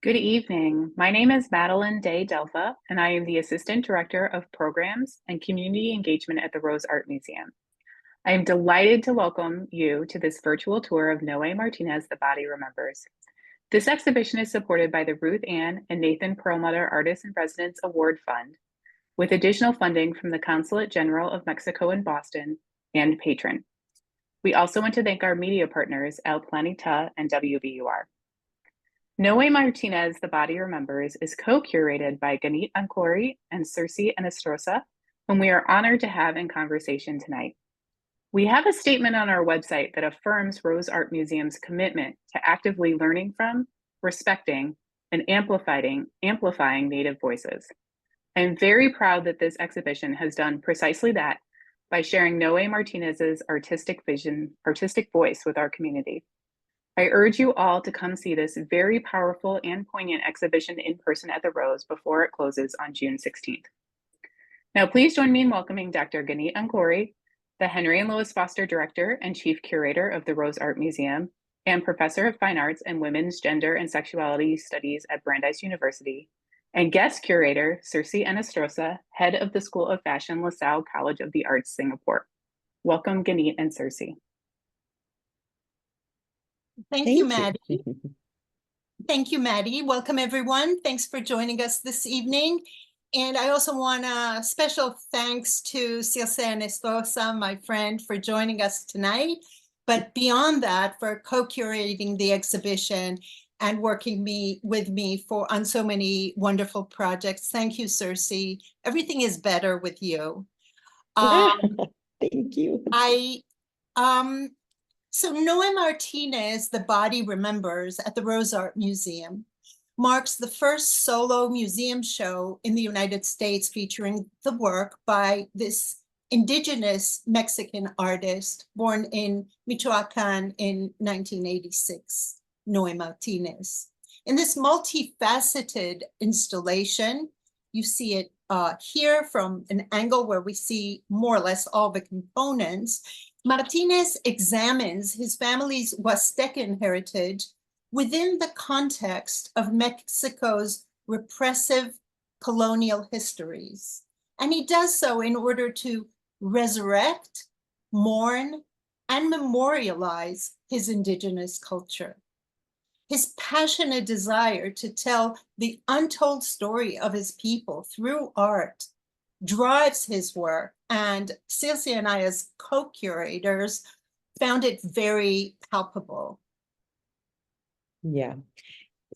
Good evening. My name is Madeline Day Delfa, and I am the Assistant Director of Programs and Community Engagement at the Rose Art Museum. I am delighted to welcome you to this virtual tour of Noé Martínez, The Body Remembers. This exhibition is supported by the Ruth Ann and Nathan Perlmutter Artists in Residence Award Fund, with additional funding from the Consulate General of Mexico in Boston and Patron. We also want to thank our media partners, El Planeta and WBUR. Noé Martínez, The Body Remembers, is co-curated by Gannit Ankori and Circe Henestrosa, whom we are honored to have in conversation tonight. We have a statement on our website that affirms Rose Art Museum's commitment to actively learning from, respecting, and amplifying Native voices. I am very proud that this exhibition has done precisely that by sharing Noé Martínez's artistic voice with our community. I urge you all to come see this very powerful and poignant exhibition in person at the Rose before it closes on June 16th. Now, please join me in welcoming Dr. Gannit Ankori, the Henry and Lois Foster Director and Chief Curator of the Rose Art Museum and Professor of Fine Arts and Women's Gender and Sexuality Studies at Brandeis University, and guest curator Circe Henestrosa, head of the School of Fashion, LaSalle College of the Arts, Singapore. Welcome, Gannit and Circe. Thank you, Maddie. Thank you, Maddie. Welcome, everyone. Thanks for joining us this evening. And I also want a special thanks to Circe Henestrosa, my friend, for joining us tonight. But beyond that, for co-curating the exhibition and working with me on so many wonderful projects. Thank you, Circe. Everything is better with you. Thank you. So Noé Martínez, The Body Remembers at the Rose Art Museum, marks the first solo museum show in the United States featuring the work by this indigenous Mexican artist born in Michoacán in 1986, Noé Martínez. In this multifaceted installation, you see it here from an angle where we see more or less all the components. Martínez examines his family's Huastecan heritage within the context of Mexico's repressive colonial histories. And he does so in order to resurrect, mourn, and memorialize his indigenous culture. His passionate desire to tell the untold story of his people through art drives his work, and Circe and I, as co-curators, found it very palpable. Yeah.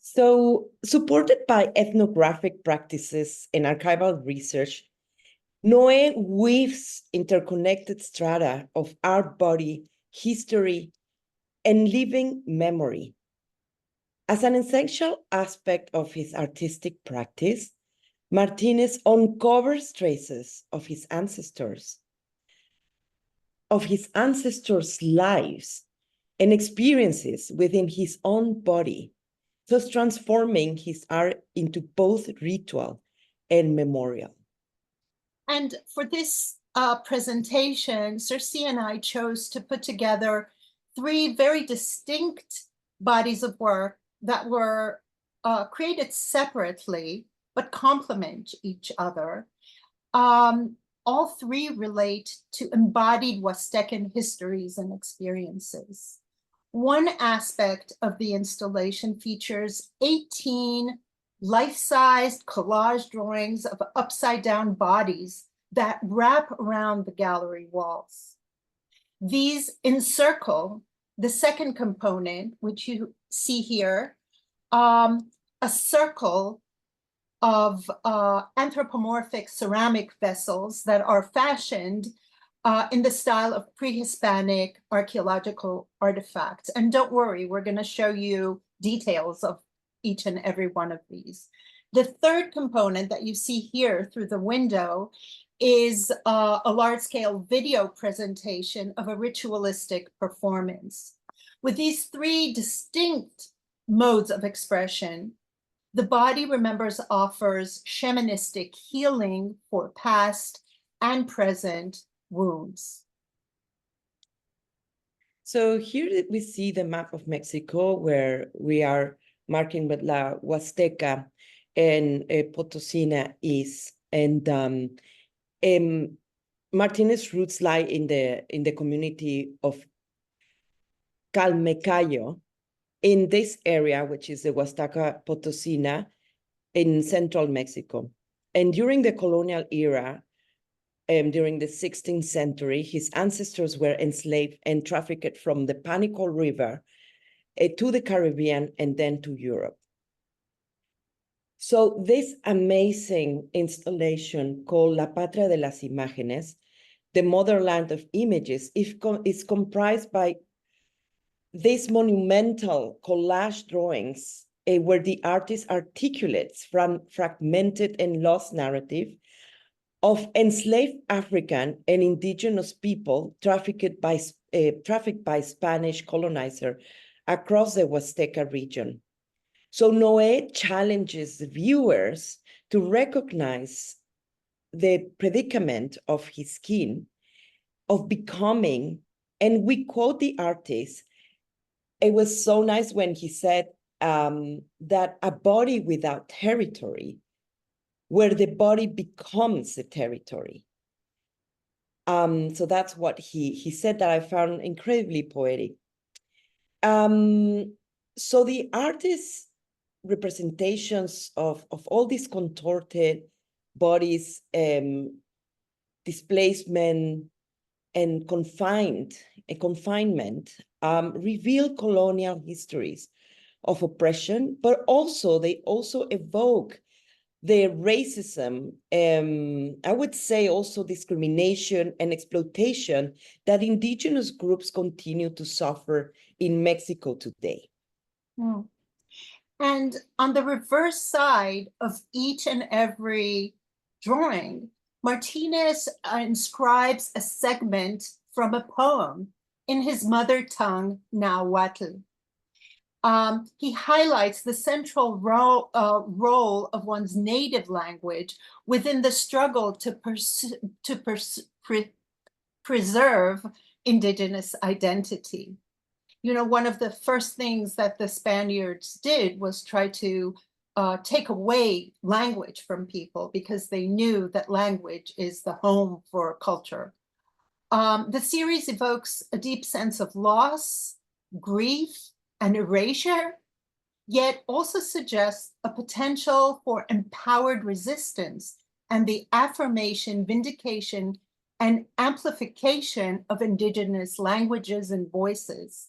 So, supported by ethnographic practices and archival research, Noé weaves interconnected strata of art body, history, and living memory. As an essential aspect of his artistic practice, Martínez uncovers traces of his ancestors' lives and experiences within his own body, thus transforming his art into both ritual and memorial. And for this presentation, Circe and I chose to put together three very distinct bodies of work that were created separately but complement each other. All three relate to embodied Huastecan histories and experiences. One aspect of the installation features 18 life-sized collage drawings of upside-down bodies that wrap around the gallery walls. These encircle the second component, which you see here, a circle of anthropomorphic ceramic vessels that are fashioned in the style of pre-Hispanic archaeological artifacts. And don't worry, we're going to show you details of each and every one of these. The third component that you see here through the window is a large-scale video presentation of a ritualistic performance. With these three distinct modes of expression, The Body Remembers offers shamanistic healing for past and present wounds. So here we see the map of Mexico, where we are marking what la Huasteca and Potosina is. And Martinez's roots lie in the community of Calmecayo, in this area, which is the Huasteca Potosina in central Mexico. And during the colonial era, during the 16th century, his ancestors were enslaved and trafficked from the Panico River to the Caribbean and then to Europe. So this amazing installation called La Patria de las Imágenes, the motherland of images, is comprised by these monumental collage drawings where the artist articulates from fragmented and lost narrative of enslaved African and indigenous people trafficked by Spanish colonizer across the Huasteca region. So Noé challenges the viewers to recognize the predicament of his skin, of becoming, and we quote the artist. It was so nice when he said that a body without territory, where the body becomes the territory. So that's what he said, that I found incredibly poetic. So the artist's representations of all these contorted bodies, displacement, and confinement reveal colonial histories of oppression, but also they also evoke the racism, I would say also discrimination and exploitation that indigenous groups continue to suffer in Mexico today. Mm. And on the reverse side of each and every drawing, Martinez inscribes a segment from a poem in his mother tongue, Nahuatl. He highlights the central role of one's native language within the struggle to preserve indigenous identity. You know, one of the first things that the Spaniards did was try to take away language from people because they knew that language is the home for culture. The series evokes a deep sense of loss, grief, and erasure, yet also suggests a potential for empowered resistance and the affirmation, vindication, and amplification of indigenous languages and voices.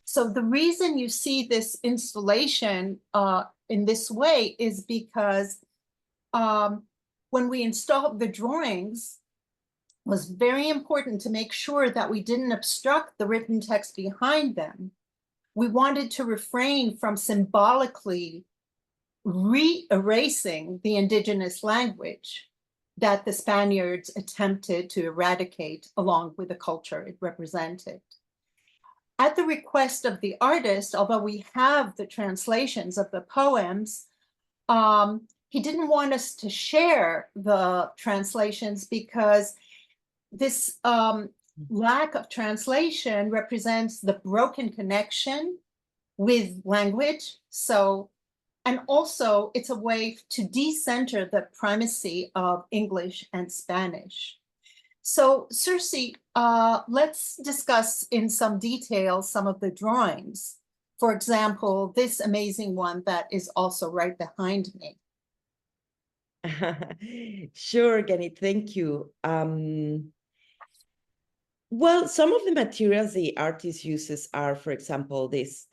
So the reason you see this installation in this way is because when we installed the drawings, it was very important to make sure that we didn't obstruct the written text behind them. We wanted to refrain from symbolically re-erasing the indigenous language that the Spaniards attempted to eradicate along with the culture it represented. At the request of the artist, although we have the translations of the poems, he didn't want us to share the translations because this lack of translation represents the broken connection with language. So, and also it's a way to decenter the primacy of English and Spanish. So Circe, let's discuss in some detail some of the drawings. For example, this amazing one that is also right behind me. Sure, Gannit, thank you. Well, some of the materials the artist uses are, for example, these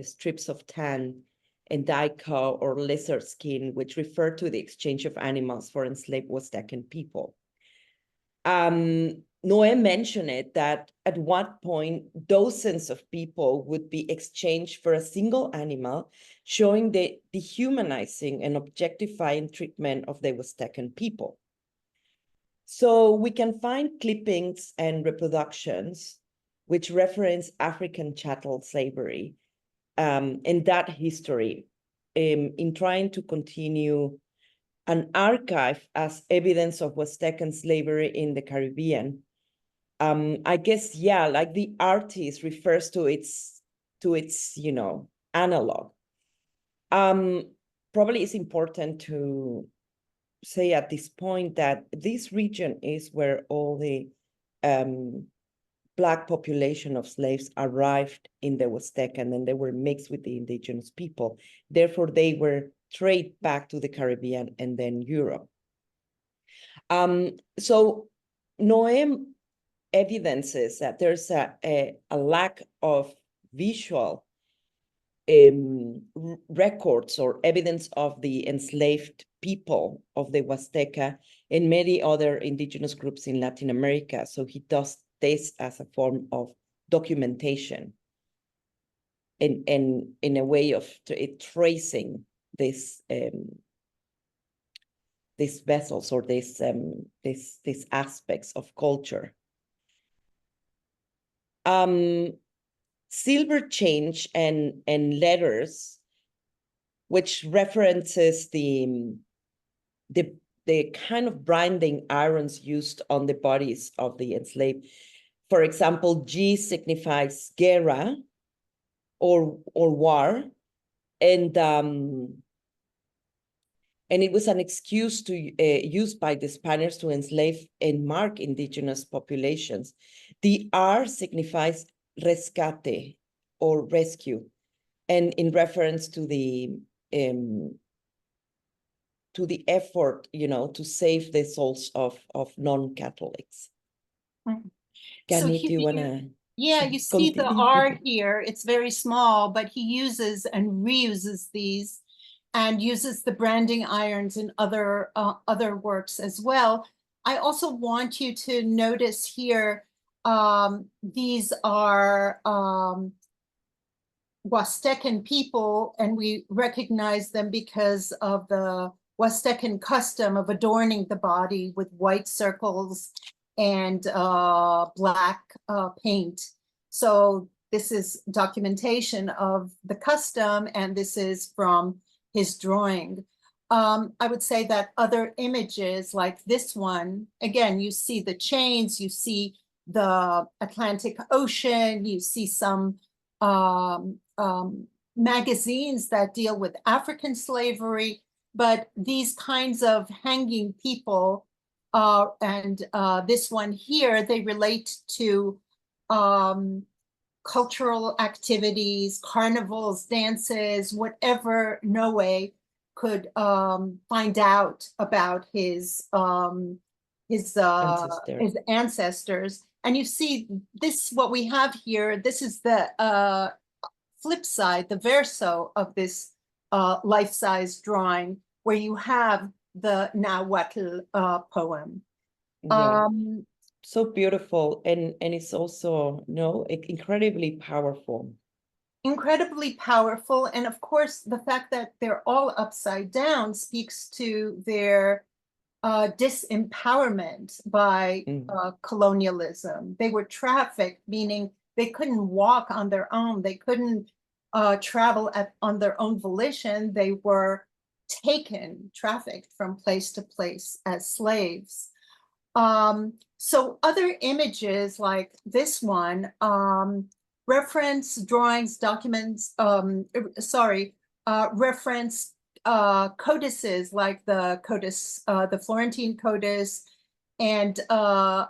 strips of tan and daika or lizard skin, which refer to the exchange of animals for enslaved Huastecan people. Noé mentioned it that at one point, dozens of people would be exchanged for a single animal, showing the dehumanizing and objectifying treatment of the Huastecan people. So we can find clippings and reproductions which reference African chattel slavery and that history in trying to continue an archive as evidence of Huastecan slavery in the Caribbean. I guess, yeah, like the artist refers to its analog. Probably it's important to say at this point that this region is where all the Black population of slaves arrived in the Huastecan, and they were mixed with the indigenous people. Therefore, they were traded back to the Caribbean and then Europe. So Noé evidences that there's a lack of visual records or evidence of the enslaved people of the Huasteca and many other indigenous groups in Latin America. So he does this as a form of documentation and in a way of tracing these vessels or these aspects of culture. Silver change and letters, which references the kind of branding irons used on the bodies of the enslaved. For example, G signifies guerra or war, and it was an excuse to used by the Spaniards to enslave and mark indigenous populations. The R signifies rescate or rescue, and in reference to the effort, to save the souls of non-Catholics. Mm. Gannit, So do you want to? Yeah, you see the R here, it's very small, but he uses and reuses these and uses the branding irons in other works as well. I also want you to notice here, these are Huastecan people, and we recognize them because of the Huastecan custom of adorning the body with white circles and black paint. So this is documentation of the custom, and this is from his drawing. I would say that other images like this one, again, you see the chains, you see the Atlantic Ocean, you see some magazines that deal with African slavery, but these kinds of hanging people, and this one here, they relate to cultural activities, carnivals, dances, whatever Noé could find out about his ancestors. And you see this, what we have here, this is the flip side, the verso of this life-size drawing, where you have the Nahuatl poem. Yeah. So beautiful, and it's also incredibly powerful. Incredibly powerful, and of course the fact that they're all upside down speaks to their disempowerment by colonialism. They were trafficked, meaning they couldn't walk on their own, they couldn't travel on their own volition. They were trafficked from place to place as slaves. So other images like this one reference drawings, documents, reference codices like the codice, the Florentine codice, and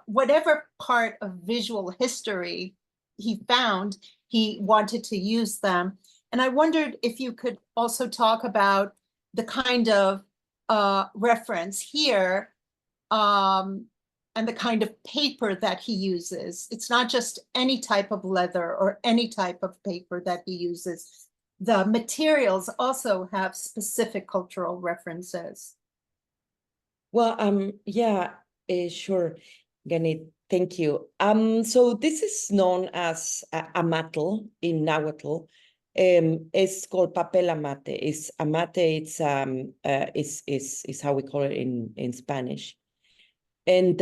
whatever part of visual history he found, he wanted to use them. And I wondered if you could also talk about the kind of reference here, and the kind of paper that he uses. It's not just any type of leather or any type of paper that he uses. The materials also have specific cultural references. Well, yeah, sure, Gannit, thank you. So this is known as amatl in Nahuatl. It's called papel amate. It's amate. It's how we call it in Spanish. And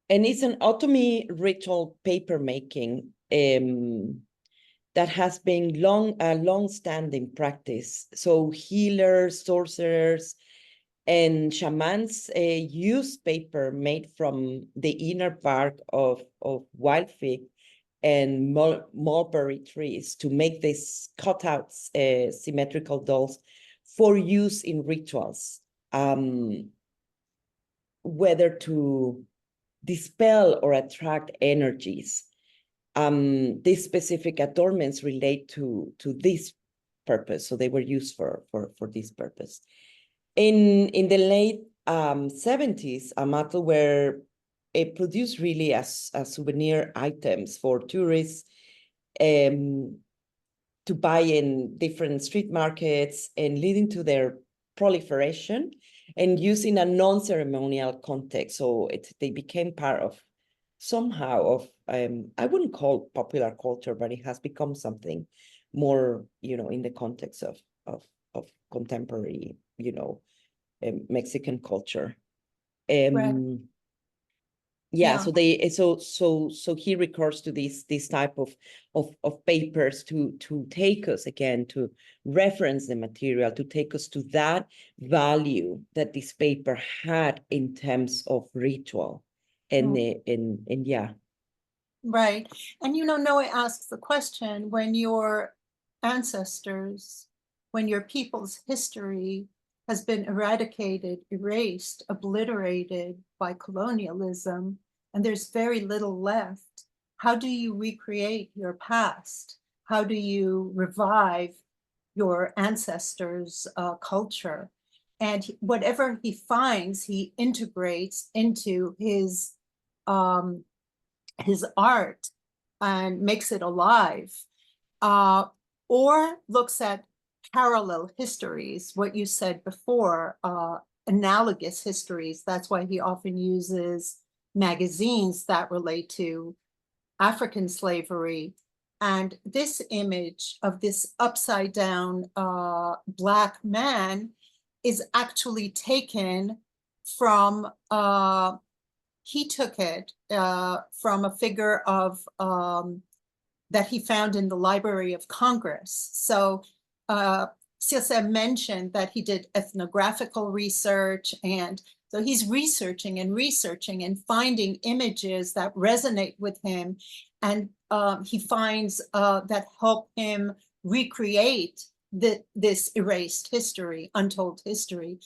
it's an Otomi ritual paper making that has been long-standing practice. So healers, sorcerers, and shamans use paper made from the inner bark of wild fig and mulberry trees to make these cutouts, symmetrical dolls for use in rituals, whether to dispel or attract energies. These specific adornments relate to this purpose, so they were used for this purpose. In the late 70s, amatl were produced really as souvenir items for tourists to buy in different street markets, and leading to their proliferation and used in a non-ceremonial context. So they became part of somehow of, I wouldn't call popular culture, but it has become something more, in the context of contemporary, Mexican culture. Right. Yeah, so he recurs to this type of papers to take us again, to reference the material, to take us to that value that this paper had in terms of ritual. And yeah. Right. And Noé asks the question, when your ancestors, when your people's history has been eradicated, erased, obliterated by colonialism, and there's very little left, how do you recreate your past? How do you revive your ancestors' culture? And whatever he finds, he integrates into his art and makes it alive, or looks at parallel histories, what you said before, analogous histories. That's why he often uses magazines that relate to African slavery. And this image of this upside down Black man is actually taken from he took it from a figure of that he found in the Library of Congress. So Circe mentioned that he did ethnographical research, and so he's researching and finding images that resonate with him, and he finds that help him recreate this erased history, untold history.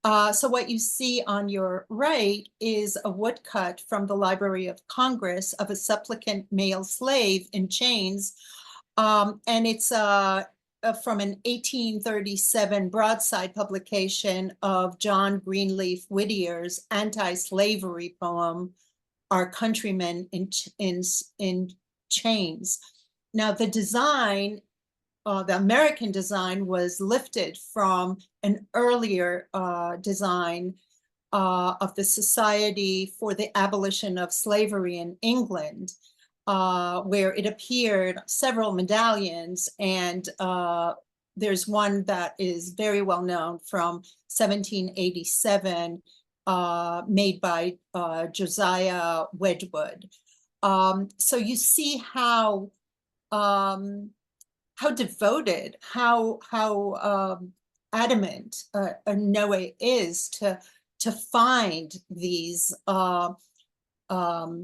So what you see on your right is a woodcut from the Library of Congress of a supplicant male slave in chains. And it's from an 1837 broadside publication of John Greenleaf Whittier's anti-slavery poem, Our Countrymen in Chains. Now the design, the American design, was lifted from an earlier design of the Society for the Abolition of Slavery in England, where it appeared several medallions, and there's one that is very well known from 1787, made by Josiah Wedgwood. So you see how devoted, how adamant Noé is to find these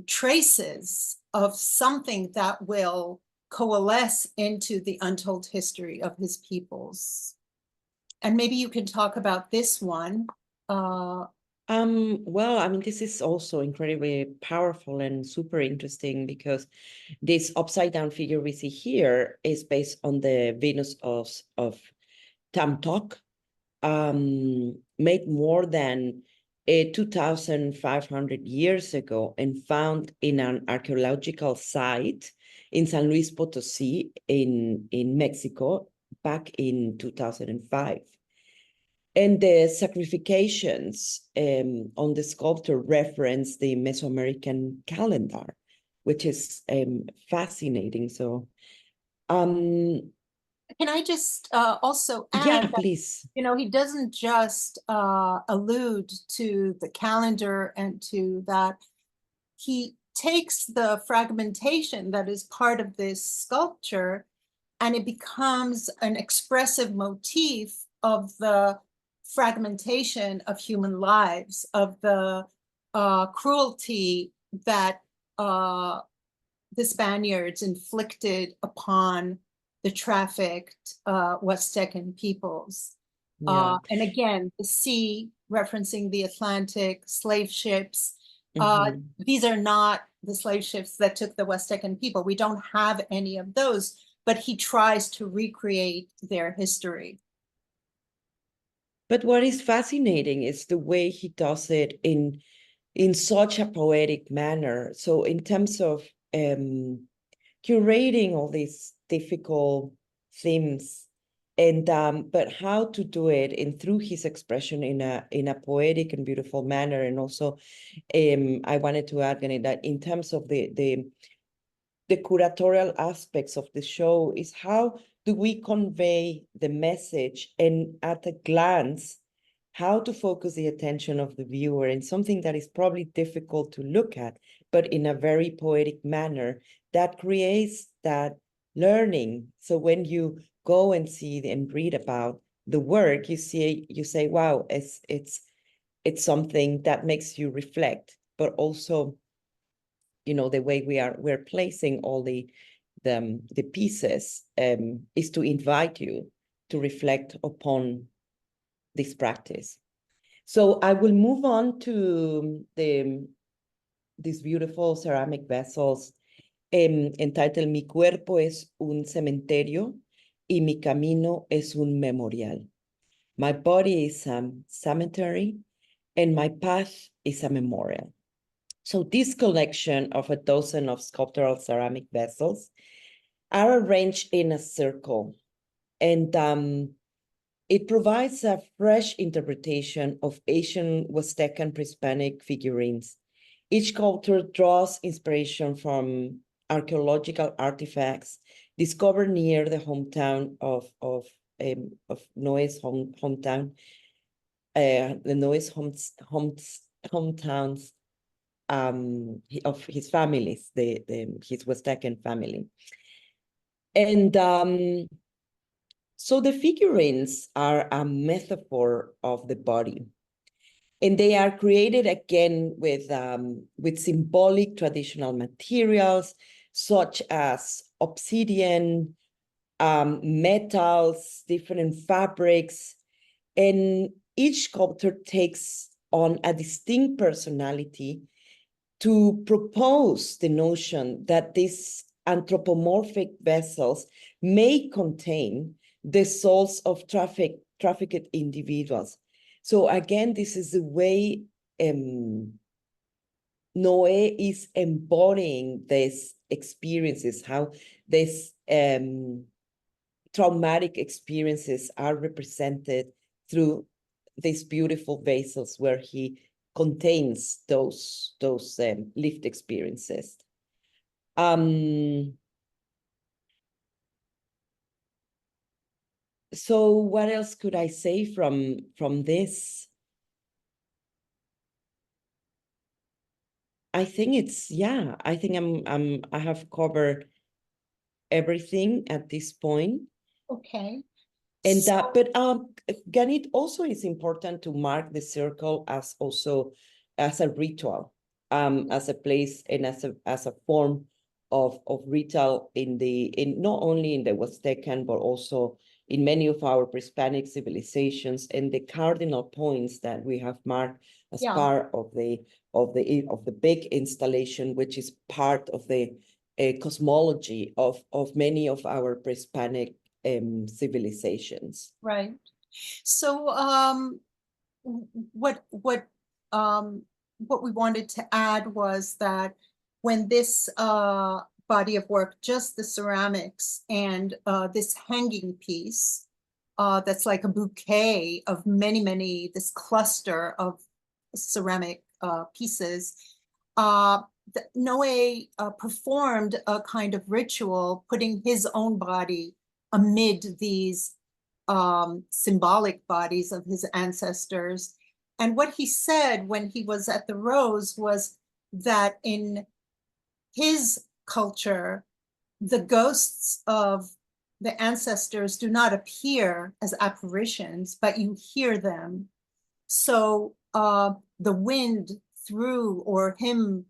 traces of something that will coalesce into the untold history of his peoples. And maybe you can talk about this one. Well, I mean, this is also incredibly powerful and super interesting, because this upside down figure we see here is based on the Venus of Tamtok, made more than 2,500 years ago and found in an archaeological site in San Luis Potosí in Mexico back in 2005. And the sacrifications on the sculpture reference the Mesoamerican calendar, which is fascinating. So, can I just also add? Yeah, that, please. he doesn't just allude to the calendar and to that. He takes the fragmentation that is part of this sculpture, and it becomes an expressive motif of the fragmentation of human lives, of the cruelty that the Spaniards inflicted upon the trafficked Huastecan peoples. Yeah. And again, the sea, referencing the Atlantic, slave ships. Mhm. These are not the slave ships that took the Huastecan people. We don't have any of those, but he tries to recreate their history. But what is fascinating is the way he does it in such a poetic manner. So in terms of curating all these difficult themes, and but how to do it and through his expression in a poetic and beautiful manner. And also I wanted to add, Gannit, that in terms of the curatorial aspects of the show is how do we convey the message, and at a glance how to focus the attention of the viewer in something that is probably difficult to look at, but in a very poetic manner that creates that learning. So when you go and see and read about the work, you say, wow, it's something that makes you reflect, but also, you know, the way we're placing all the pieces is to invite you to reflect upon this practice. So I will move on to these beautiful ceramic vessels entitled Mi cuerpo es un cementerio y mi camino es un memorial. My body is a cemetery and my path is a memorial. So this collection of a dozen of sculptural ceramic vessels are arranged in a circle, and it provides a fresh interpretation of Asian Huastecan pre-Hispanic figurines. Each sculptor draws inspiration from archaeological artifacts discovered near the hometown of Noé's hometown, the Noé's hometowns of his families, his Huastecan family. And so the figurines are a metaphor of the body. And they are created again with symbolic traditional materials, such as obsidian, metals, different fabrics. And each sculptor takes on a distinct personality to propose the notion that these anthropomorphic vessels may contain the souls of trafficked individuals. So again, this is the way Noé is embodying these experiences, how these traumatic experiences are represented through these beautiful vessels where he contains those lived experiences. So what else could I say from this? I think I have covered everything at this point. Okay. And but Gannit, also is important to mark the circle as also as a ritual, as a place and as a form of ritual in not only in the Huastecan but also in many of our pre-Hispanic civilizations, and the cardinal points that we have marked as part of the big installation, which is part of the cosmology of many of our pre-Hispanic civilizations. Right. So what we wanted to add was that when this body of work, just the ceramics and this hanging piece that's like a bouquet of many, this cluster of ceramic pieces, Noé performed a kind of ritual, putting his own body amid these symbolic bodies of his ancestors. And what he said when he was at the Rose was that in his culture, the ghosts of the ancestors do not appear as apparitions, but you hear them. So the wind through, or him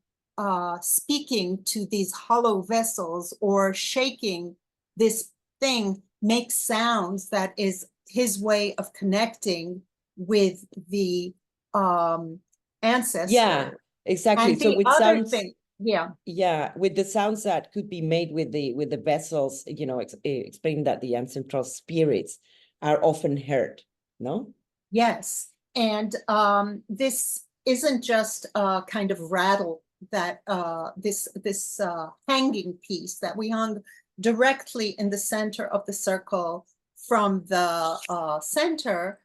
speaking to these hollow vessels or shaking this thing makes sounds that is his way of connecting with the ancestor. Yeah, exactly. And So the with other sounds, thing, yeah, yeah, with the sounds that could be made with the vessels, you know, explain that the ancestral spirits are often heard, no? yes. And this isn't just a kind of rattle that this hanging piece that we hung directly in the center of the circle from the center.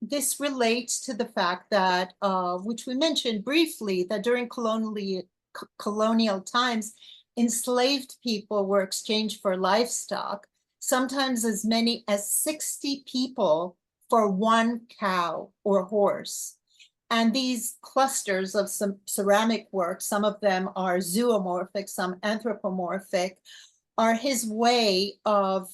This relates to the fact that, which we mentioned briefly, that during colonial times, enslaved people were exchanged for livestock, sometimes as many as 60 people for one cow or horse. And these clusters of some ceramic work, some of them are zoomorphic, some anthropomorphic, are his way of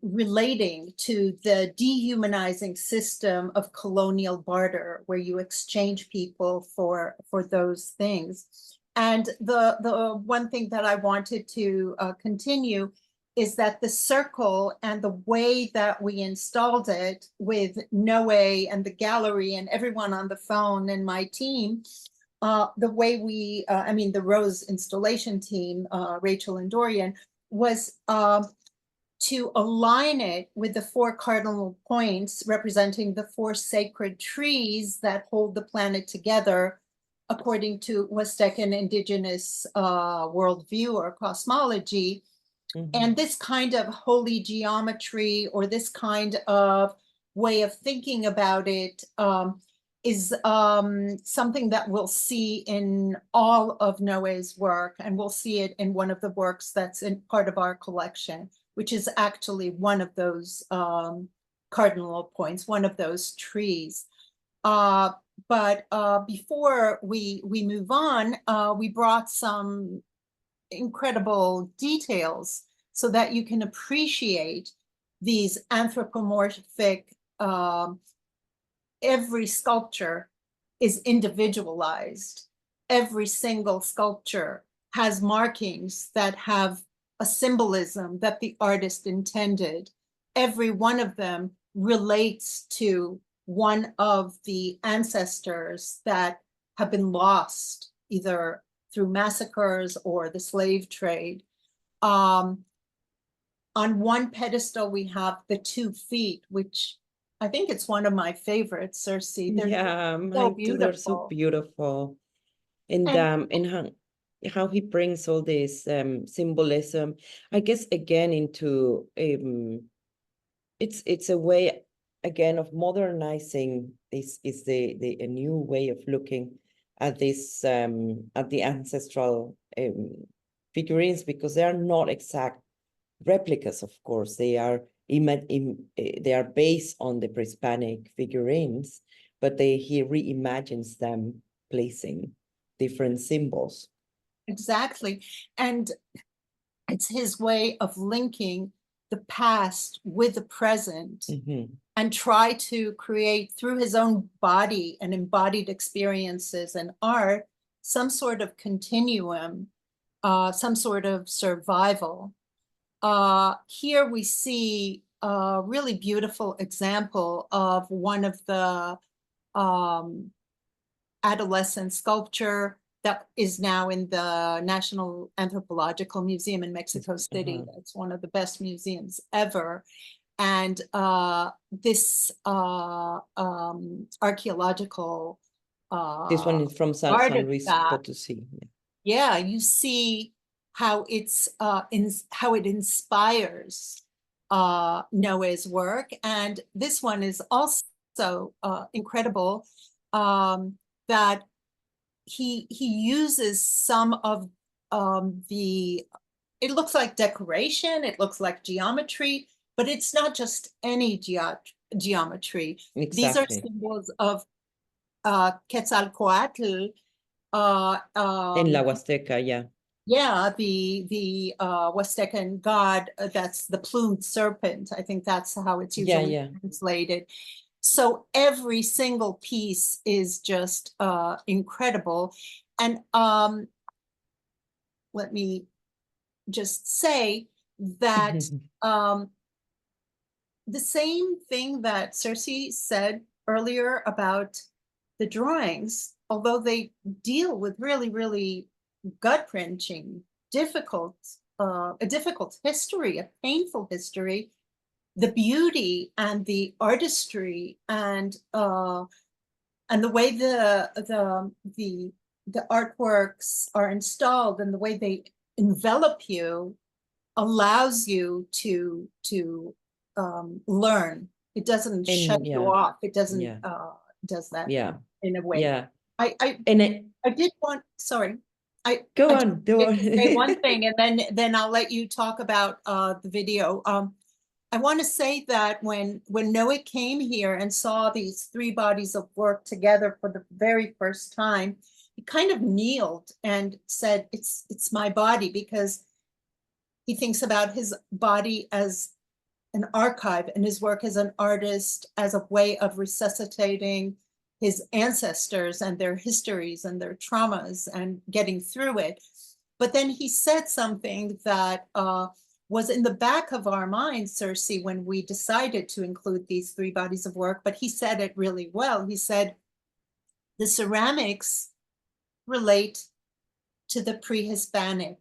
relating to the dehumanizing system of colonial barter, where you exchange people for those things. And the one thing that I wanted to continue is that the circle and the way that we installed it with Noé and the gallery and everyone on the phone and my team, the way we, I mean, the Rose installation team, Rachel and Dorian, was to align it with the 4 cardinal points representing the 4 sacred trees that hold the planet together according to Huastecan indigenous worldview or cosmology. And this kind of holy geometry or this kind of way of thinking about it is something that we'll see in all of Noé's work, and we'll see it in one of the works that's in part of our collection, which is actually one of those cardinal points, one of those trees. But before we move on, we brought some incredible details so that you can appreciate these anthropomorphic, every sculpture is individualized. Every single sculpture has markings that have a symbolism that the artist intended. Every one of them relates to one of the ancestors that have been lost, either through massacres or the slave trade. On one pedestal, we have the 2 feet, which I think it's one of my favorites, Circe. They're Yeah, so mine too. They're so beautiful. beautiful. And how he brings all this symbolism, I guess, again, into it's a way again of modernizing. This is a new way of looking at this at the ancestral figurines, because they are not exact replicas. Of course, they are based on the pre-Hispanic figurines, but he reimagines them, placing different symbols. Exactly. And it's his way of linking the past with the present and try to create, through his own body and embodied experiences and art, some sort of continuum, some sort of survival. Here we see a really beautiful example of one of the adolescent sculpture that is now in the National Anthropological Museum in Mexico City. It's one of the best museums ever. And this archaeological this one is from San Luis Potosí. Yeah, you see how it's how it inspires Noé's work. And this one is also incredible, that he uses some of it looks like decoration, it looks like geometry, but it's not just any geometry. Exactly. These are symbols of Quetzalcoatl. In La Huasteca, yeah. Yeah, the Huastecan god, that's the plumed serpent. I think that's how it's usually translated. So every single piece is just incredible. And let me just say that the same thing that Circe said earlier about the drawings, although they deal with really, really gut-wrenching, a difficult history, a painful history, the beauty and the artistry and the way the artworks are installed and the way they envelop you allows you to learn. It doesn't shut you off. It doesn't does that in a way. Yeah. I did want, sorry. Go on. Say one thing, and then I'll let you talk about the video. I want to say that when Noé came here and saw these three bodies of work together for the very first time, he kind of kneeled and said, "It's my body," because he thinks about his body as an archive and his work as an artist as a way of resuscitating his ancestors and their histories and their traumas and getting through it. But then he said something that was in the back of our minds, Circe, when we decided to include these three bodies of work, but he said it really well. He said, the ceramics relate to the pre-Hispanic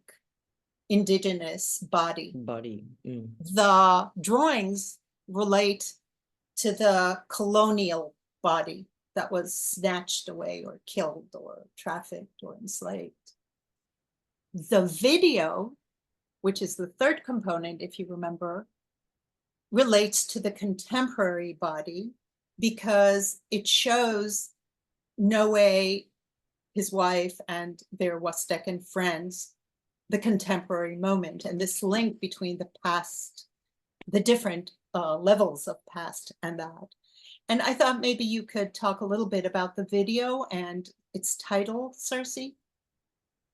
indigenous body. The drawings relate to the colonial body that was snatched away or killed or trafficked or enslaved. The video, which is the third component, if you remember, relates to the contemporary body because it shows Noé, his wife, and their Huastecan friends, the contemporary moment, and this link between the past, the different levels of past and that. And I thought maybe you could talk a little bit about the video and its title, Circe.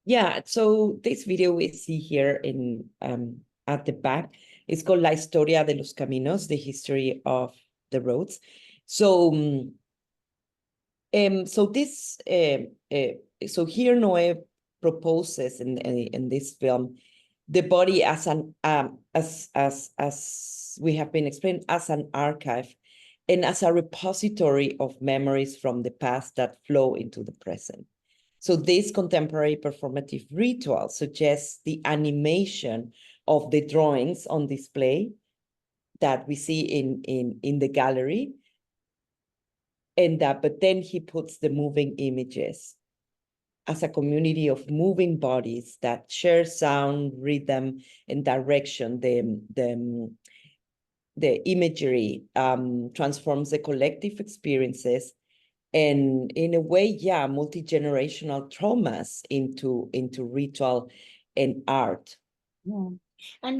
Yeah, so this video we see here in at the back is called La Historia de los Caminos, the history of the roads. So, so here Noé proposes in this film the body as an as we have been explained, as an archive and as a repository of memories from the past that flow into the present. So this contemporary performative ritual suggests the animation of the drawings on display that we see in the gallery, and but then he puts the moving images as a community of moving bodies that share sound, rhythm, and direction. The imagery transforms the collective experiences and, in a way, multi-generational traumas into ritual and art. Yeah. And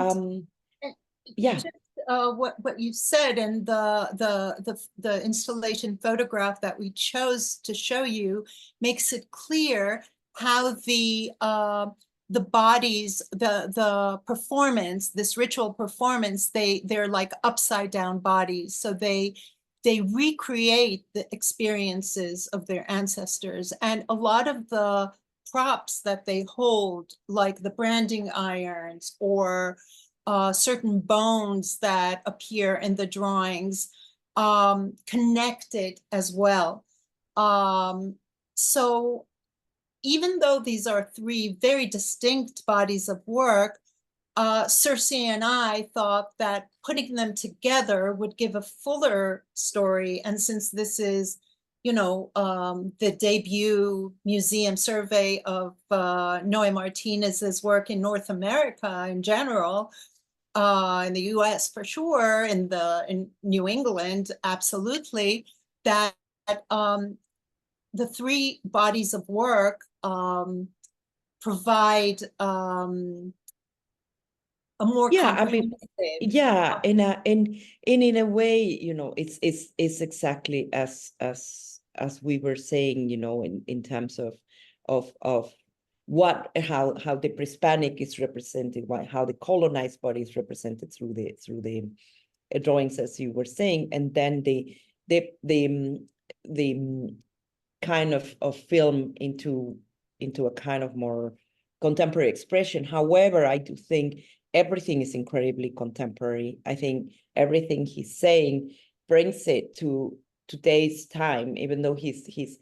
just, what you said and the installation photograph that we chose to show you makes it clear how the bodies, the performance, this ritual performance, they're like upside down bodies. So they recreate the experiences of their ancestors. And a lot of the props that they hold, like the branding irons or certain bones that appear in the drawings, connected as well. So even though these are three very distinct bodies of work, Circe and I thought that putting them together would give a fuller story. And since this is, the debut museum survey of Noé Martínez's work in North America in general, in the US for sure, in New England, absolutely, that the three bodies of work provide a more and in a way, it's exactly as we were saying, in terms of how the pre-Hispanic is represented, how the colonized body is represented through the drawings, as you were saying, and then the the kind of film into a kind of more contemporary expression. However, I do think everything is incredibly contemporary. I think everything he's saying brings it to today's time, even though he's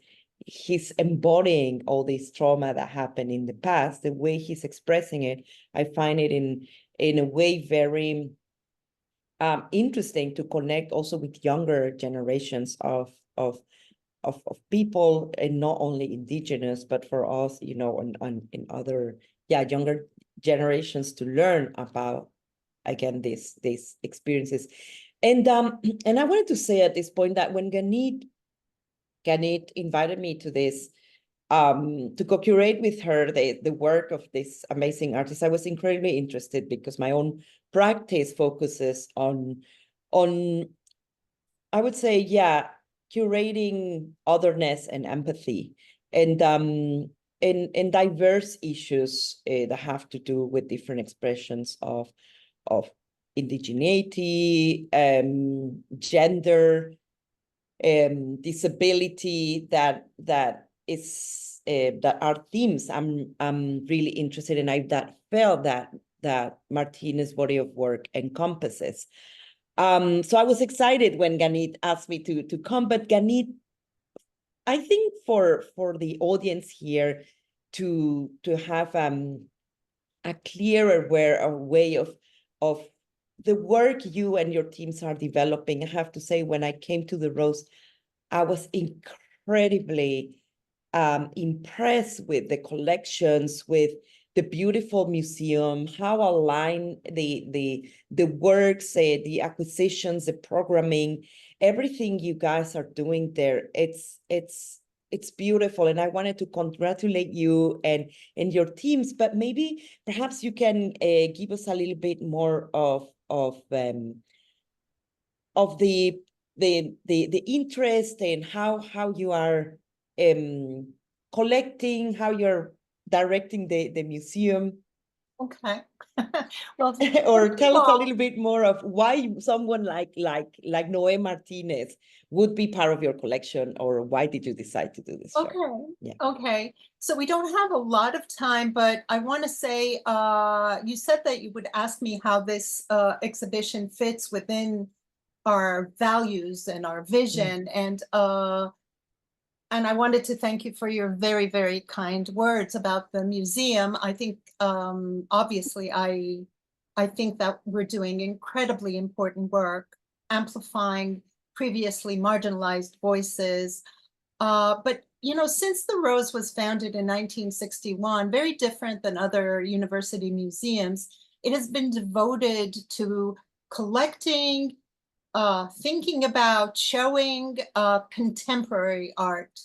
embodying all this trauma that happened in the past. The way he's expressing it, I find it in a way very interesting to connect also with younger generations of people, and not only indigenous, but for us, you know, in other younger generations, to learn about, again, these experiences. And I wanted to say at this point that when Gannit invited me to this, to co-curate with her the work of this amazing artist, I was incredibly interested, because my own practice focuses on I would say, curating otherness and empathy, and diverse issues that have to do with different expressions of indigeneity, gender, disability, that are themes I'm really interested in. That felt that Martinez's body of work encompasses. So I was excited when Gannit asked me to come, but Gannit, I think for the audience here to have a clearer way of the work you and your teams are developing, I have to say, when I came to the Rose, I was incredibly impressed with the collections, with the beautiful museum, how aligned the works, the acquisitions, the programming, everything you guys are doing there. It's beautiful, and I wanted to congratulate you and your teams. But maybe perhaps you can give us a little bit more of the interest, and how you are collecting, how you're directing the museum. Okay. Well, or tell us a little bit more of why someone like Noé Martínez would be part of your collection, or why did you decide to do this show? Okay. Yeah. Okay. So we don't have a lot of time, but I want to say, you said that you would ask me how this exhibition fits within our values and our vision. And I wanted to thank you for your very, very kind words about the museum. I think, obviously, I think that we're doing incredibly important work, amplifying previously marginalized voices. But, you know, since the Rose was founded in 1961, very different than other university museums, it has been devoted to collecting, thinking about, showing contemporary art.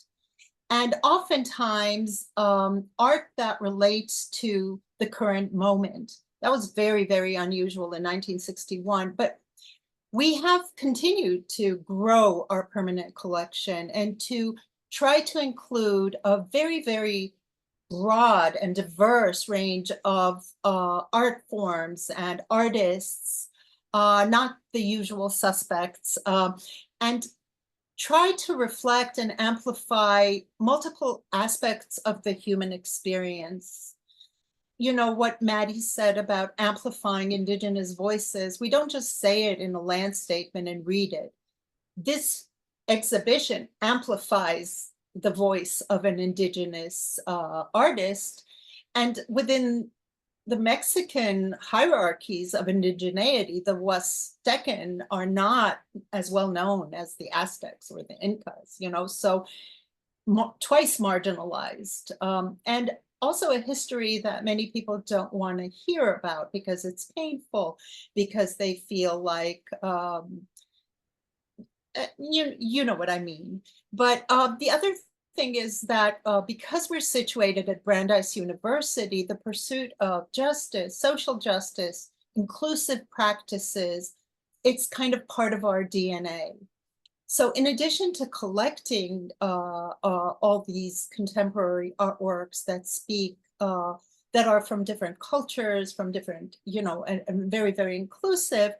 And oftentimes art that relates to the current moment. That was very, very unusual in 1961, but we have continued to grow our permanent collection and to try to include a very, very broad and diverse range of art forms and artists, not the usual suspects, and try to reflect and amplify multiple aspects of the human experience. You know, what Maddie said about amplifying Indigenous voices, we don't just say it in a land statement and read it. This exhibition amplifies the voice of an Indigenous artist, and within the Mexican hierarchies of indigeneity, the Huastecan are not as well known as the Aztecs or the Incas, you know, so twice marginalized. And also a history that many people don't want to hear about because it's painful, because they feel like, you know what I mean. But the other thing is that because we're situated at Brandeis University, the pursuit of justice, social justice, inclusive practices, it's kind of part of our DNA. So in addition to collecting all these contemporary artworks that speak, that are from different cultures, from different, you know, and very, very inclusive,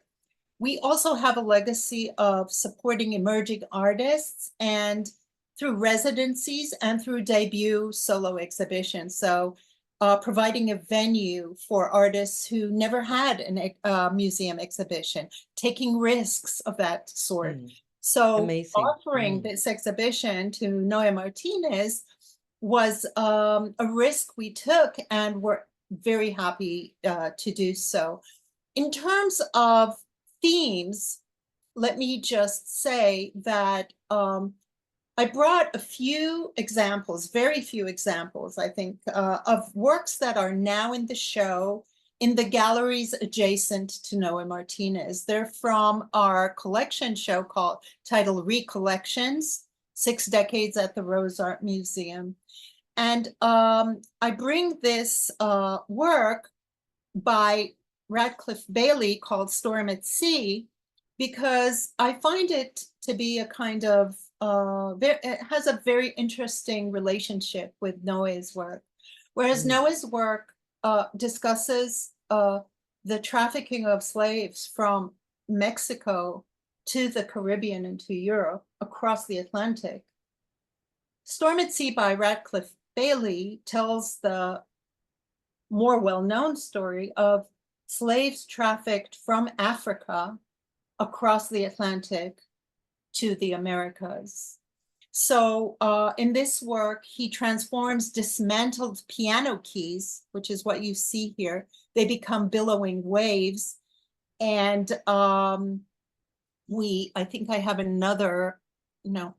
We also have a legacy of supporting emerging artists and through residencies and through debut solo exhibitions. So providing a venue for artists who never had a museum exhibition, taking risks of that sort. So Amazing. offering this exhibition to Noé Martínez was a risk we took, and we're very happy to do so. In terms of themes, let me just say that I brought a few examples, very few examples, I think, of works that are now in the show in the galleries adjacent to Noé Martínez. They're from our collection show titled Recollections, 6 Decades at the Rose Art Museum. And I bring this work by Radcliffe Bailey called Storm at Sea, because I find it to be a kind of, it has a very interesting relationship with Noé's work. Whereas Noé's work discusses the trafficking of slaves from Mexico to the Caribbean and to Europe across the Atlantic. Storm at Sea by Radcliffe Bailey tells the more well-known story of slaves trafficked from Africa across the Atlantic to the Americas. So in this work, he transforms dismantled piano keys, which is what you see here. They become billowing waves. And I think I have another, here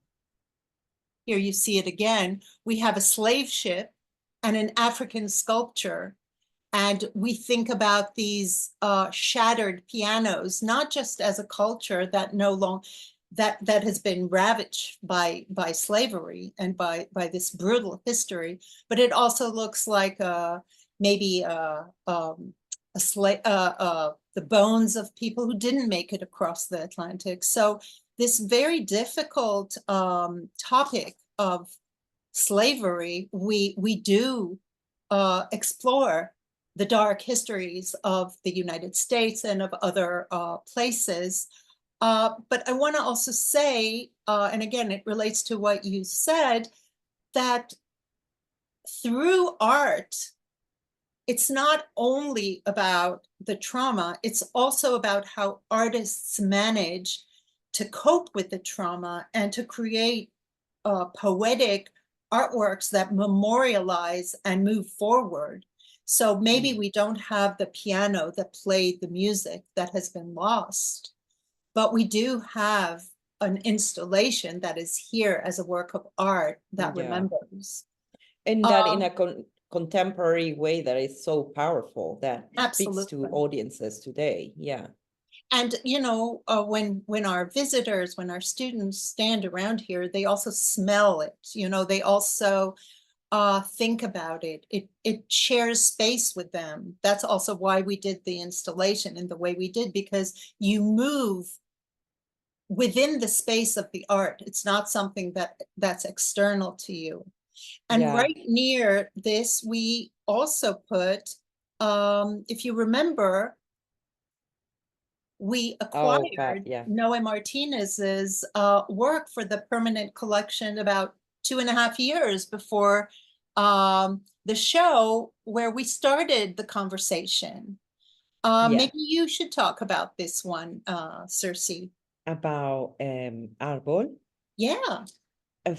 you see it again. We have a slave ship and an African sculpture. And we think about these shattered pianos, not just as a culture that that has been ravaged by slavery and by this brutal history, but it also looks like maybe the bones of people who didn't make it across the Atlantic. So this very difficult topic of slavery, we do explore the dark histories of the United States and of other places. But I want to also say, and again, it relates to what you said, that through art, it's not only about the trauma, it's also about how artists manage to cope with the trauma and to create poetic artworks that memorialize and move forward. So maybe we don't have the piano that played the music that has been lost, but we do have an installation that is here as a work of art that remembers. And that in a contemporary way that is so powerful, that Absolutely. speaks to audiences today. Yeah. And, when our visitors, when our students stand around here, they also smell it, they also think about it. It shares space with them. That's also why we did the installation in the way we did, because you move within the space of the art. It's not something that's external to you. And right near this, we also put, if you remember, we acquired Noé Martínez's work for the permanent collection about 2.5 years before the show, where we started the conversation. Maybe you should talk about this one, Circe. About Árbol? Yeah.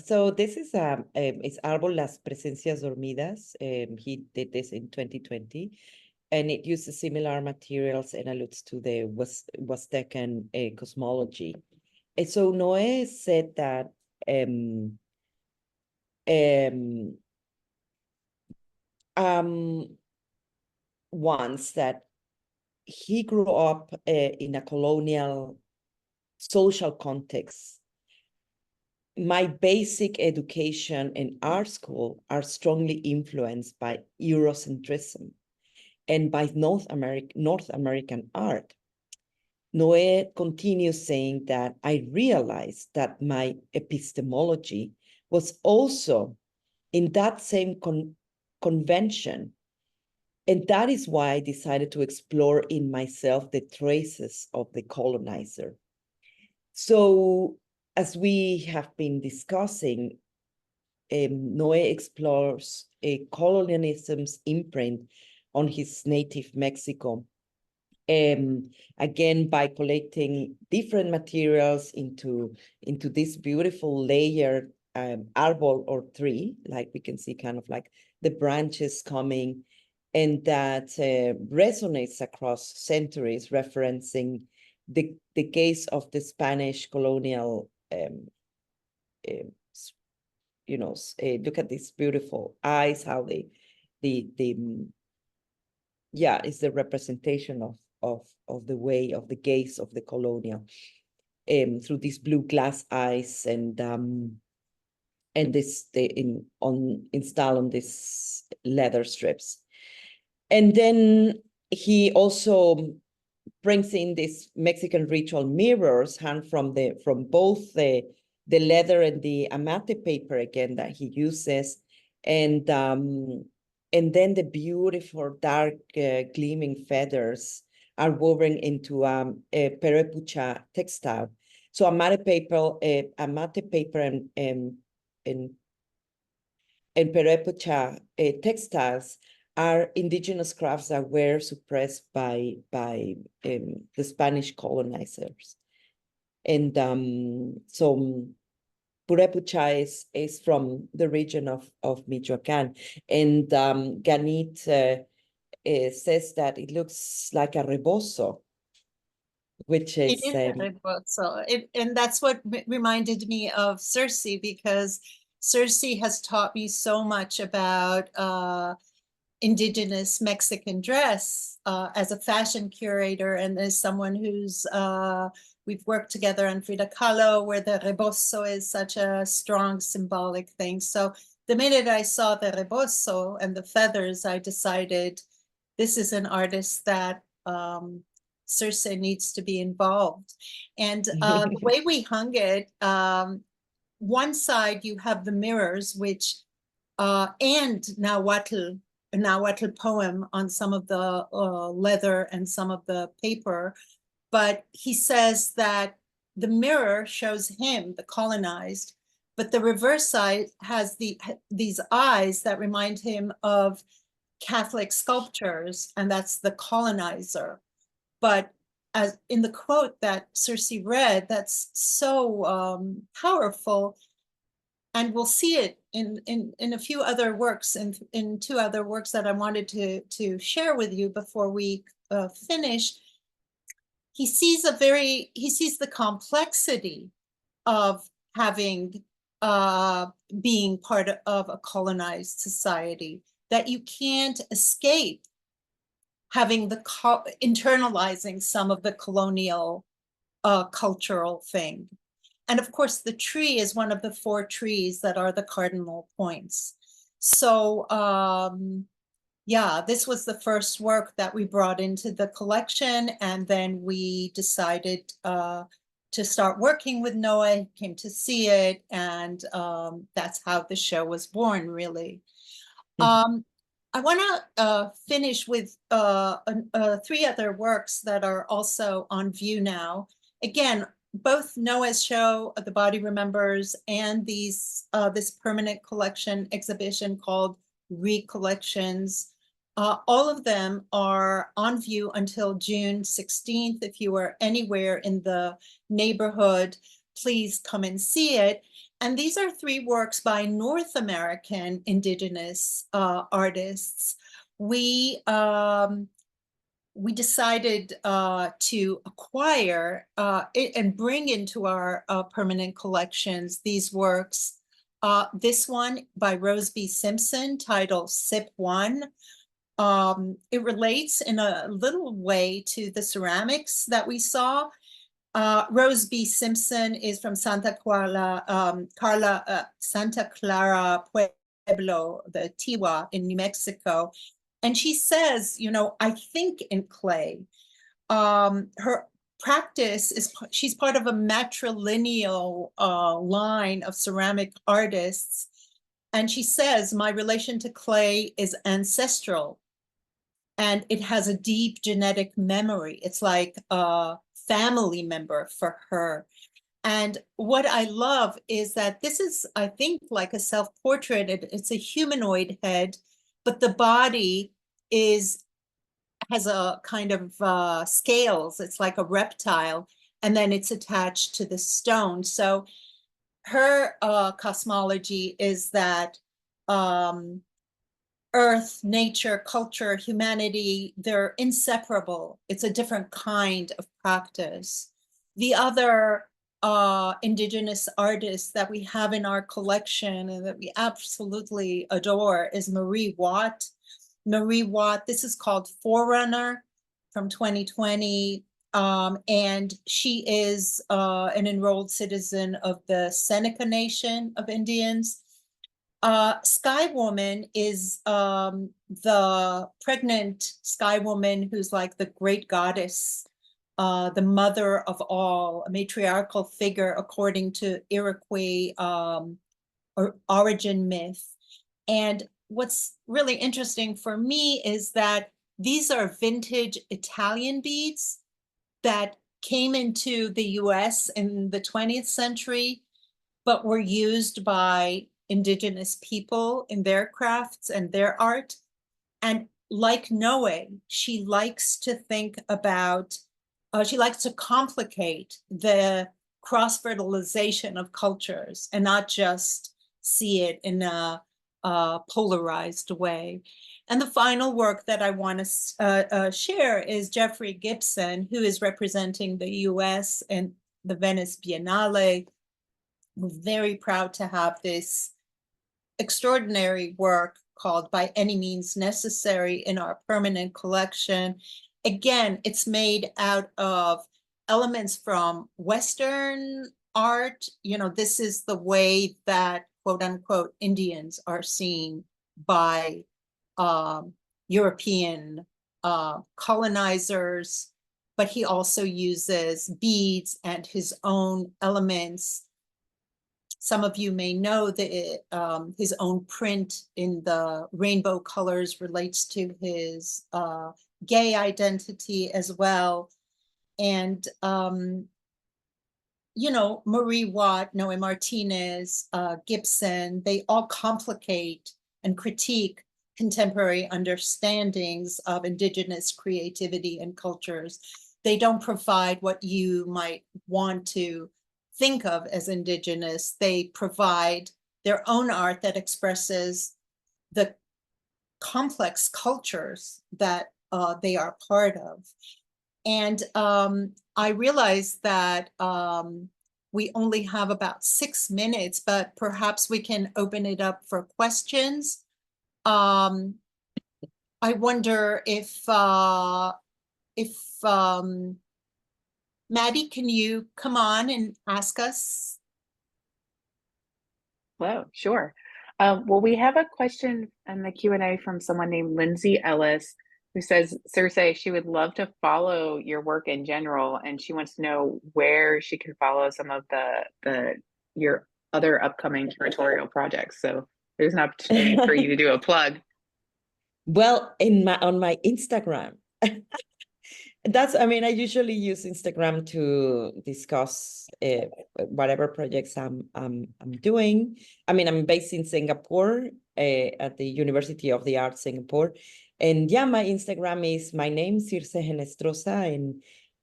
So this is it's Árbol Las Presencias Dormidas. He did this in 2020. And it uses similar materials and alludes to the Huastecan cosmology. And so Noé said that once that he grew up in a colonial social context. My basic education and art school are strongly influenced by Eurocentrism and by North American art. Noé continues saying that I realized that my epistemology was also in that same convention And that is why I decided to explore in myself the traces of the colonizer. So as we have been discussing, Noé explores colonialism's imprint on his native Mexico, again, by collecting different materials into this beautiful layered arbol or tree, like we can see kind of like the branches coming, and that resonates across centuries, referencing the case of the Spanish colonial, look at these beautiful eyes, how yeah, it's the representation of the way of the gaze of the colonial through these blue glass eyes, and this installed on these leather strips. And then he also brings in these Mexican ritual mirrors hung from both the leather and the amate paper again that he uses, and then the beautiful dark gleaming feathers are woven into a perepucha textile. So amate paper and perepucha textiles are indigenous crafts that were suppressed by the Spanish colonizers. And so Purepucha is from the region of Michoacan. And Gannit says that it looks like a rebozo, which is... It is a rebozo. And that's what reminded me of Circe, because Circe has taught me so much about indigenous Mexican dress as a fashion curator, and as someone who's we've worked together on Frida Kahlo, where the rebozo is such a strong symbolic thing. So the minute I saw the rebozo and the feathers, I decided this is an artist that Circe needs to be involved. And the way we hung it, one side you have the mirrors, which and Nahuatl poem on some of the leather and some of the paper. But he says that the mirror shows him, the colonized, but the reverse side has these eyes that remind him of Catholic sculptures, and that's the colonizer. But as in the quote that Circe read, that's so powerful. And we'll see it in a few other works, in two other works that I wanted to share with you before we finish. He sees the complexity of having being part of a colonized society, that you can't escape having internalizing some of the colonial cultural thing. And of course, the tree is one of the 4 trees that are the cardinal points. So yeah, this was the first work that we brought into the collection. And then we decided to start working with Noé, came to see it. And that's how the show was born, really. I want to finish with 3 other works that are also on view now. Again, both Noé's show, The Body Remembers, and this permanent collection exhibition called Recollections. All of them are on view until June 16th. If you are anywhere in the neighborhood, please come and see it. And these are 3 works by North American indigenous artists. We decided to acquire and bring into our permanent collections these works. This one by Rose B. Simpson, titled Sip 1. It relates in a little way to the ceramics that we saw. Rose B. Simpson is from Santa Clara Pueblo, the Tiwa in New Mexico. And she says, I think in clay. Her practice is, she's part of a matrilineal line of ceramic artists. And she says, my relation to clay is ancestral. and it has a deep genetic memory. It's like a family member for her. And what I love is that this is, I think, like a self-portrait. It's a humanoid head, but the body has a kind of scales. It's like a reptile, and then it's attached to the stone. So her cosmology is that earth, nature, culture, humanity, they're inseparable. It's a different kind of practice. The other indigenous artist that we have in our collection and that we absolutely adore is Marie Watt. Marie Watt, this is called Forerunner from 2020. And she is an enrolled citizen of the Seneca Nation of Indians. Sky Woman is the pregnant Sky Woman who's like the great goddess, the mother of all, a matriarchal figure according to Iroquois origin myth. And what's really interesting for me is that these are vintage Italian beads that came into the US in the 20th century, but were used by indigenous people in their crafts and their art. And like Noé, she likes to think about, she likes to complicate the cross-fertilization of cultures and not just see it in a polarized way. And the final work that I want to share is Jeffrey Gibson, who is representing the US and the Venice Biennale. We're very proud to have this extraordinary work called By Any Means Necessary in our permanent collection. Again, it's made out of elements from Western art. You know, this is the way that, quote unquote, Indians are seen by European colonizers, but he also uses beads and his own elements. Some of you may know that his own print in the rainbow colors relates to his gay identity as well. And, you know, Marie Watt, Noé Martínez, Gibson, they all complicate and critique contemporary understandings of indigenous creativity and cultures. They don't provide what you might want to think of as indigenous. They provide their own art that expresses the complex cultures that they are part of. And I realize that we only have about 6 minutes, but perhaps we can open it up for questions. I wonder if Maddie, can you come on and ask us? Hello, sure. Well, we have a question in the Q&A from someone named Lindsay Ellis, who says, Circe, she would love to follow your work in general, and she wants to know where she can follow some of your other upcoming curatorial projects. So there's an opportunity for you to do a plug. Well, on my Instagram. I usually use Instagram to discuss whatever projects I'm doing. I'm based in Singapore at the University of the Arts Singapore. And yeah, my Instagram is my name, Circe Henestrosa,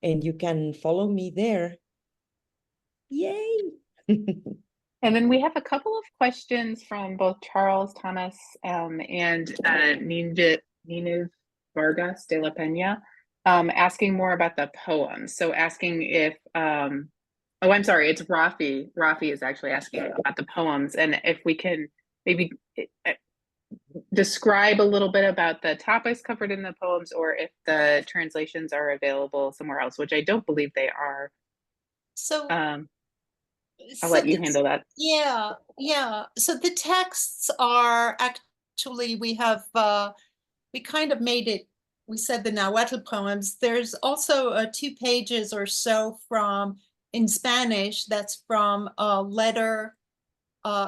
and you can follow me there. Yay! And then we have a couple of questions from both Charles Thomas and Nina Vargas de la Peña, asking more about the poems. So asking if, I'm sorry, it's Rafi. Rafi is actually asking about the poems, and if we can maybe describe a little bit about the topics covered in the poems, or if the translations are available somewhere else, which I don't believe they are. So I'll let you handle that. Yeah. So the texts are actually, we kind of made it, we said the Nahuatl poems. There's also 2 pages or so in Spanish, that's from a letter.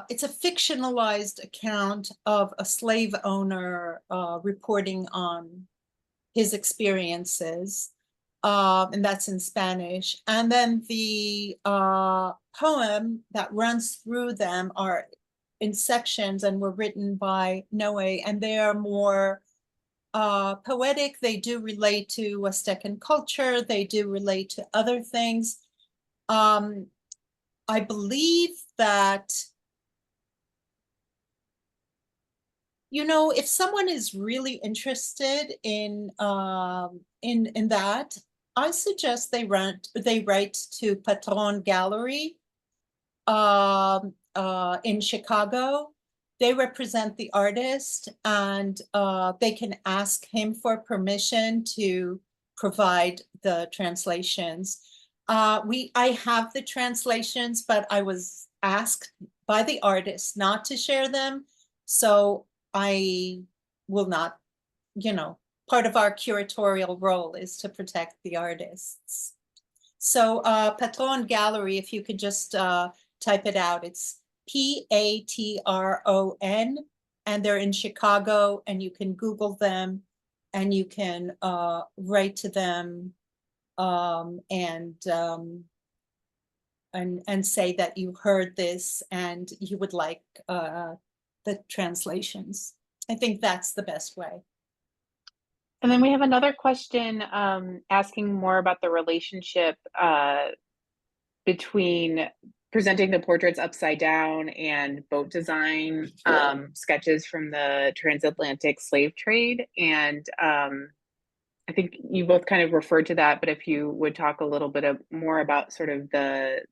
It's a fictionalized account of a slave owner reporting on his experiences, and that's in Spanish. And then the poem that runs through them are in sections and were written by Noé, and they are more poetic. They do relate to Huastecan culture. They do relate to other things. I believe that, you know, if someone is really interested in that, I suggest they write to Patron Gallery in Chicago. They represent the artist, and they can ask him for permission to provide the translations. I have the translations, but I was asked by the artist not to share them. So I will not, you know, part of our curatorial role is to protect the artists. So Patron Gallery, if you could just type it out, it's Patron, and they're in Chicago, and you can Google them, and you can write to them and say that you heard this and you would like the translations. I think that's the best way. And then we have another question asking more about the relationship between presenting the portraits upside down and boat design sketches from the transatlantic slave trade. And I think you both kind of referred to that, but if you would talk a little bit more about sort of the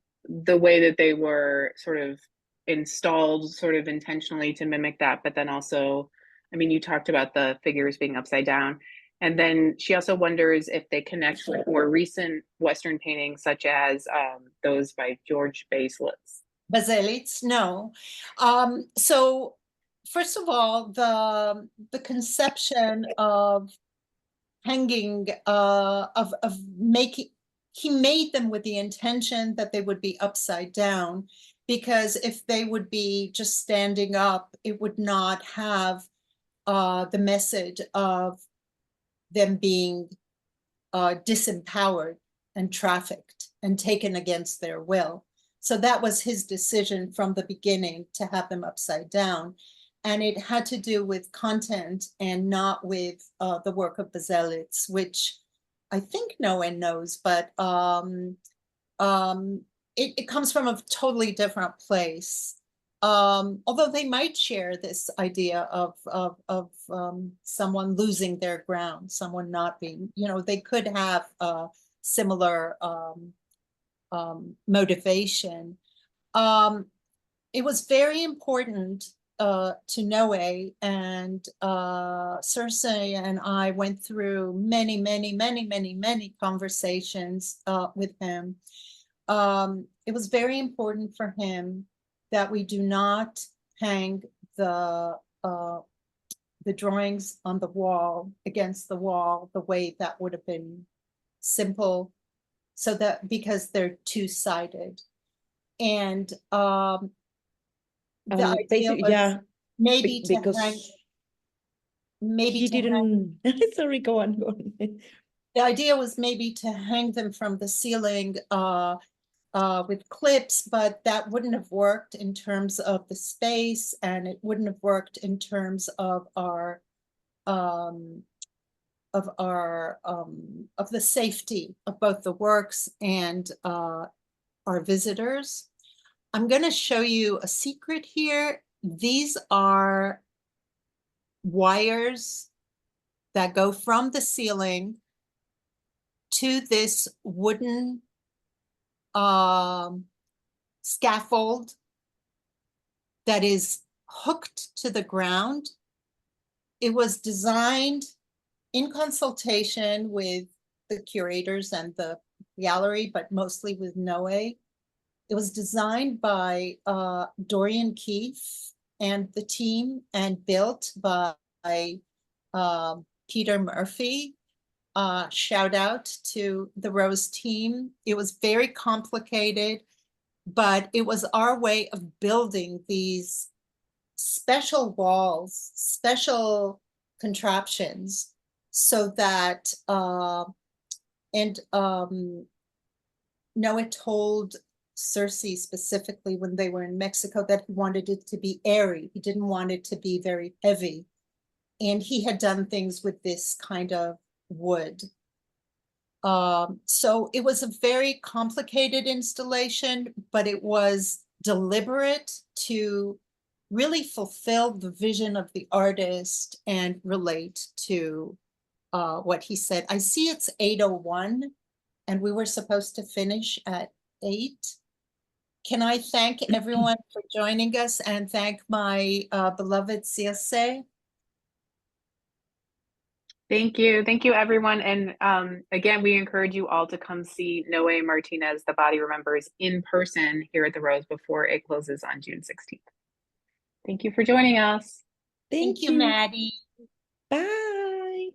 way that they were sort of installed sort of intentionally to mimic that, but then also, I mean, you talked about the figures being upside down. And then she also wonders if they connect with more recent Western paintings, such as those by George Baselitz, no. So first of all, the conception of hanging, of making, he made them with the intention that they would be upside down, because if they would be just standing up, it would not have the message of them being disempowered and trafficked and taken against their will. So that was his decision from the beginning, to have them upside down. And it had to do with content and not with the work of Baselitz, which I think no one knows, but it comes from a totally different place. Although they might share this idea of someone losing their ground, someone not being, you know, they could have a similar motivation. It was very important to Noé, and Circe and I went through many conversations with him. It was very important for him that we do not hang the drawings on the wall, against the wall, the way that would have been simple, so that, because they're two-sided. And the idea was maybe to hang, maybe he to didn't hang. Sorry, go on. The idea was maybe to hang them from the ceiling with clips, but that wouldn't have worked in terms of the space, and it wouldn't have worked in terms of our of the safety of both the works and our visitors. I'm going to show you a secret here. These are wires that go from the ceiling to this wooden scaffold that is hooked to the ground. It was designed in consultation with the curators and the gallery, but mostly with Noé. It was designed by Dorian Keefe and the team, and built by Peter Murphy. Shout out to the Rose team. It was very complicated, but it was our way of building these special walls, special contraptions, so that, Noé told Circe specifically when they were in Mexico that he wanted it to be airy. He didn't want it to be very heavy. And he had done things with this kind of wood. So it was a very complicated installation, but it was deliberate to really fulfill the vision of the artist and relate to what he said. I see it's 8:01 and we were supposed to finish at 8. Can I thank everyone for joining us and thank my beloved Circe? Thank you. Thank you, everyone. And again, we encourage you all to come see Noé Martínez, The Body Remembers, in person here at the Rose before it closes on June 16th. Thank you for joining us. Thank you, Maddie. Bye.